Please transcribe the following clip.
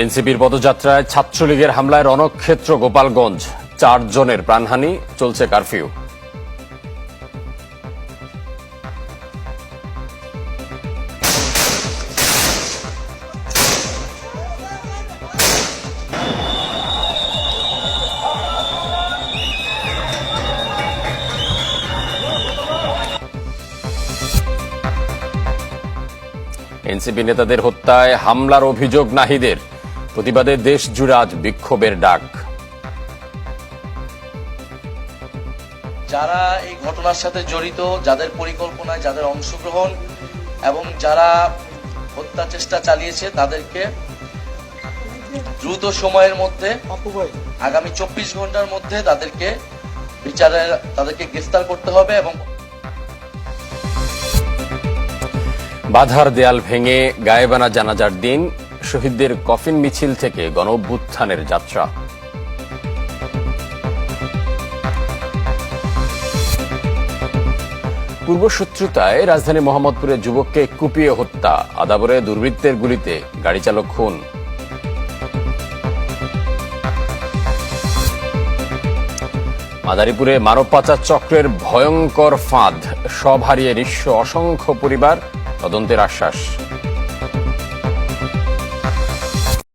এনসিপির পদযাত্রায় ছাত্রলীগের হামলায় রণক্ষেত্র গোপালগঞ্জ, 4 জনের প্রাণহানি, চলছে কারফিউ। এনসিপি নেতাদের হত্যায় হামলার অভিযোগ নাহিদের, প্রতিবাদে দেশ জুড়ে আজ বিক্ষোভের ডাক। যারা এই ঘটনার সাথে জড়িত, যাদের পরিকল্পনায়, যাদের অংশগ্রহণ এবং যারা হত্যা চেষ্টা চালিয়েছে, তাদেরকে দ্রুত সময়ের মধ্যে, আগামী 24 ঘন্টার মধ্যে তাদেরকে গ্রেফতার করতে হবে। এবং বাধার দেয়াল ভেঙে গায়েবানা জানাজার দিন, শহীদদের কফিন মিছিল থেকে গণঅভ্যুত্থানের যাত্রা। পূর্বশত্রুতায় রাজধানী মোহাম্মদপুরে যুবককে কুপিয়ে হত্যা, আদাবরে দুর্বৃত্তের গুলিতে গাড়ি চালক খুন। মাদারীপুরে মানব পাচার চক্রের ভয়ঙ্কর ফাঁদ, সব হারিয়ে নিঃস্ব অসংখ্য পরিবার, তদন্তের আশ্বাস।